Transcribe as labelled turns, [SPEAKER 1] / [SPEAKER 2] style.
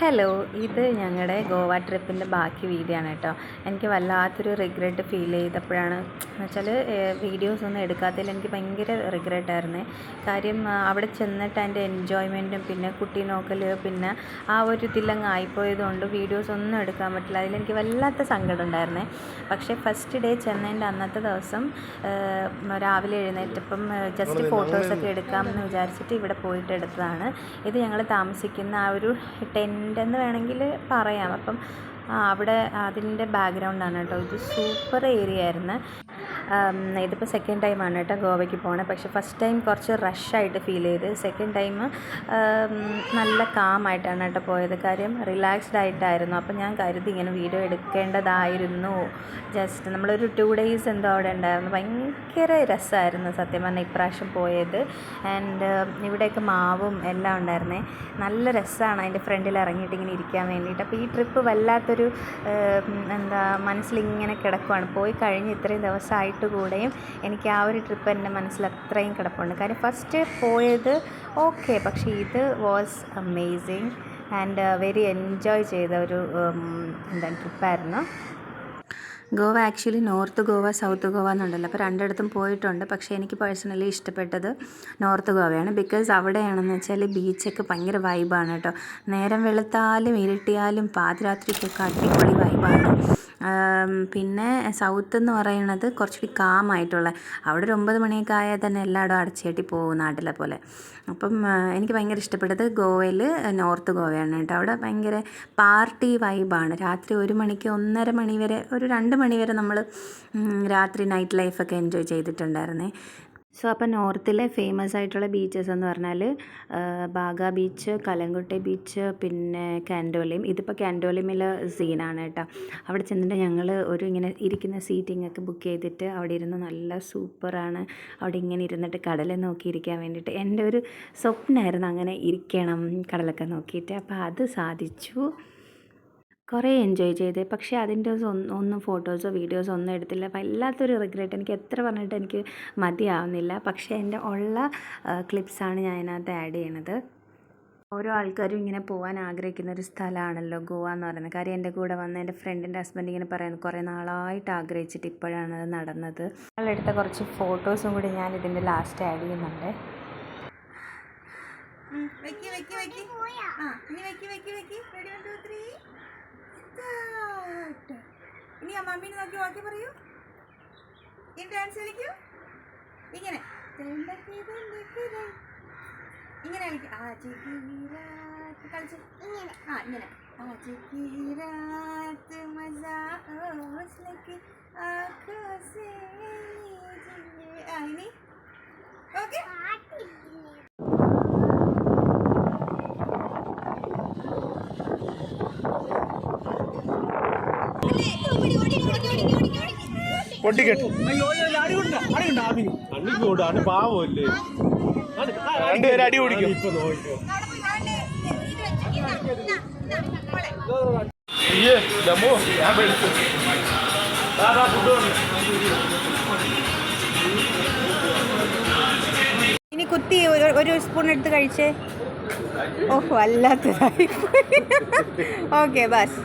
[SPEAKER 1] Hello, ഇത് ഞങ്ങളുടെ ഗോവ ട്രിപ്പിൻ്റെ ബാക്കി വീഡിയോ ആണ് കേട്ടോ. എനിക്ക് വല്ലാത്തൊരു റിഗ്രറ്റ് ഫീൽ ചെയ്തപ്പോഴാണ് എന്നുവെച്ചാൽ വീഡിയോസ് ഒന്നും എടുക്കാത്തതിൽ എനിക്ക് ഭയങ്കര റിഗ്രറ്റായിരുന്നേ. കാര്യം അവിടെ ചെന്നിട്ട് അതിൻ്റെ എൻജോയ്മെൻറ്റും പിന്നെ കുട്ടി നോക്കൽ പിന്നെ ആ ഒരു ഇതിലങ്ങ് ആയിപ്പോയതുകൊണ്ട് വീഡിയോസ് ഒന്നും എടുക്കാൻ പറ്റില്ല. അതിലെനിക്ക് വല്ലാത്ത സങ്കടം ഉണ്ടായിരുന്നേ. പക്ഷേ ഫസ്റ്റ് ഡേ ചെന്നതിൻ്റെ അന്നത്തെ ദിവസം രാവിലെ എഴുന്നേറ്റപ്പം ജസ്റ്റ് ഫോട്ടോസൊക്കെ എടുക്കാമെന്ന് വിചാരിച്ചിട്ട് ഇവിടെ പോയിട്ട് എടുത്തതാണ്. ഇത് ഞങ്ങൾ താമസിക്കുന്ന ആ ഒരു ടെൻ്റെന്ന് വേണമെങ്കിൽ പറയാം. അപ്പം അവിടെ അതിൻ്റെ ബാക്ക്ഗ്രൗണ്ടാണ് കേട്ടോ. ഇത് സൂപ്പർ ഏരിയ ആയിരുന്നു. ഇതിപ്പോൾ സെക്കൻഡ് ടൈമാണ് കേട്ടോ ഗോവയ്ക്ക് പോകണത്. പക്ഷേ ഫസ്റ്റ് ടൈം കുറച്ച് റഷായിട്ട് ഫീൽ ചെയ്ത്, സെക്കൻഡ് ടൈം നല്ല കാമായിട്ടാണ് കേട്ടോ പോയത്. കാര്യം റിലാക്സ്ഡ് ആയിട്ടായിരുന്നു. അപ്പം ഞാൻ കരുതി ഇങ്ങനെ വീഡിയോ എടുക്കേണ്ടതായിരുന്നു. ജസ്റ്റ് നമ്മളൊരു 2 days എന്തോ അവിടെ ഉണ്ടായിരുന്നു. ഭയങ്കര രസമായിരുന്നു സത്യം പറഞ്ഞാൽ ഇപ്രാവശ്യം പോയത്. ആൻഡ് ഇവിടെയൊക്കെ മാവും എല്ലാം ഉണ്ടായിരുന്നേ. നല്ല രസമാണ് അതിൻ്റെ ഫ്രണ്ടിൽ ഇറങ്ങിയിട്ട് ഇങ്ങനെ ഇരിക്കാൻ വേണ്ടിയിട്ട്. അപ്പോൾ ഈ ട്രിപ്പ് വല്ലാത്തൊരു മനസ്സിലിങ്ങനെ കിടക്കുവാണ്. പോയി കഴിഞ്ഞ് ഇത്രയും ദിവസമായിട്ട് കൂടെയും എനിക്ക് ആ ഒരു ട്രിപ്പ് എൻ്റെ മനസ്സിൽ അത്രയും കിടപ്പുണ്ട്. കാര്യം ഫസ്റ്റ് പോയത് ഓക്കെ, പക്ഷേ ഇത് was amazing and very enjoy ചെയ്ത ഒരു ട്രിപ്പായിരുന്നു. Goa actually north Goa south Goa എന്നുണ്ടല്ലോ. അപ്പോൾ രണ്ടിടത്തും പോയിട്ടുണ്ട്. പക്ഷേ എനിക്ക് പേഴ്സണലി ഇഷ്ടപ്പെട്ടത് നോർത്ത് ഗോവയാണ്. ബിക്കോസ് അവിടെയാണെന്ന് വെച്ചാൽ ബീച്ചൊക്കെ ഭയങ്കര വൈബാണ് കേട്ടോ. നേരം വെളുത്താലും ഇരുട്ടിയാലും പാതിരാത്രിക്കൊക്കെ അടിപൊളി വൈബാണ്. പിന്നെ സൗത്ത് എന്ന് പറയുന്നത് കുറച്ചുകൂടി കാമായിട്ടുള്ള, അവിടെ ഒരു 9 മണിയൊക്കെ ആയാൽ തന്നെ എല്ലായിടും അടച്ചേട്ടി പോകും നാട്ടിലെ പോലെ. അപ്പം എനിക്ക് ഭയങ്കര ഇഷ്ടപ്പെട്ടത് ഗോവയിൽ നോർത്ത് ഗോവയാണ് കേട്ടോ. അവിടെ ഭയങ്കര പാർട്ടി വൈബാണ്. രാത്രി 1 മണിക്ക് 1:30 മണി വരെ, ഒരു 2 മണി വരെ നമ്മൾ രാത്രി നൈറ്റ് ലൈഫൊക്കെ എൻജോയ് ചെയ്തിട്ടുണ്ടായിരുന്നേ. സോ അപ്പോൾ നോർത്തിലെ ഫേമസ് ആയിട്ടുള്ള ബീച്ചസ് എന്ന് പറഞ്ഞാൽ ബാഗ ബീച്ച്, കലങ്കുട്ടെ ബീച്ച്, പിന്നെ കാൻഡോലിം. ഇതിപ്പോൾ കാൻഡോലിമിലെ സീനാണ് കേട്ടോ. അവിടെ ചെന്നിട്ട് ഞങ്ങൾ ഒരു ഇങ്ങനെ ഇരിക്കുന്ന സീറ്റിംഗ് ഒക്കെ ബുക്ക് ചെയ്തിട്ട് അവിടെ ഇരുന്ന് നല്ല സൂപ്പറാണ്. അവിടെ ഇങ്ങനെ ഇരുന്നിട്ട് കടലെ നോക്കിയിരിക്കാൻ വേണ്ടിയിട്ട് എൻ്റെ ഒരു സ്വപ്നമായിരുന്നു അങ്ങനെ ഇരിക്കണം കടലൊക്കെ നോക്കിയിട്ട്. അപ്പോൾ അത് സാധിച്ചു. കുറേ എൻജോയ് ചെയ്ത്. പക്ഷേ അതിൻ്റെ ഒന്നും ഫോട്ടോസോ വീഡിയോസോ ഒന്നും എടുത്തില്ല. വല്ലാത്തൊരു റിഗ്രറ്റ്. എനിക്ക് എത്ര പറഞ്ഞിട്ട് എനിക്ക് മതിയാവുന്നില്ല. പക്ഷേ എൻ്റെ ഉള്ള ക്ലിപ്സാണ് ഞാൻ അതിനകത്ത് ആഡ് ചെയ്യണത്. ഓരോ ആൾക്കാരും ഇങ്ങനെ പോകാൻ ആഗ്രഹിക്കുന്ന ഒരു സ്ഥലമാണല്ലോ ഗോവ എന്ന് പറയുന്നത്. കാര്യം എൻ്റെ കൂടെ വന്ന എൻ്റെ ഫ്രണ്ടിൻ്റെ ഹസ്ബൻഡ് ഇങ്ങനെ പറയുന്നു, കുറേ നാളായിട്ട് ആഗ്രഹിച്ചിട്ട് ഇപ്പോഴാണ് അത് നടന്നത്. ഞങ്ങളെടുത്ത കുറച്ച് ഫോട്ടോസും കൂടി ഞാൻ ഇതിൻ്റെ ലാസ്റ്റ് ആഡ് ചെയ്യുന്നുണ്ട്.
[SPEAKER 2] ഇനി ആ മമ്മീനെ നോക്കി വാക്കി പറയൂ. ഈ ഡാൻസ് കളിക്കൂ. ഇങ്ങനെ ഇങ്ങനെ കളിക്കും. കളിച്ചു ഇങ്ങനെ ഇനി ഓക്കെ.
[SPEAKER 3] പാവല്ലേ രണ്ടുപേരും അടി കുടിക്കും.
[SPEAKER 2] ഇനി കുത്തി ഒരു സ്പൂൺ എടുത്ത് കഴിച്ചേ. ഓഹോ, അല്ലാത്തതായി. Okay bus.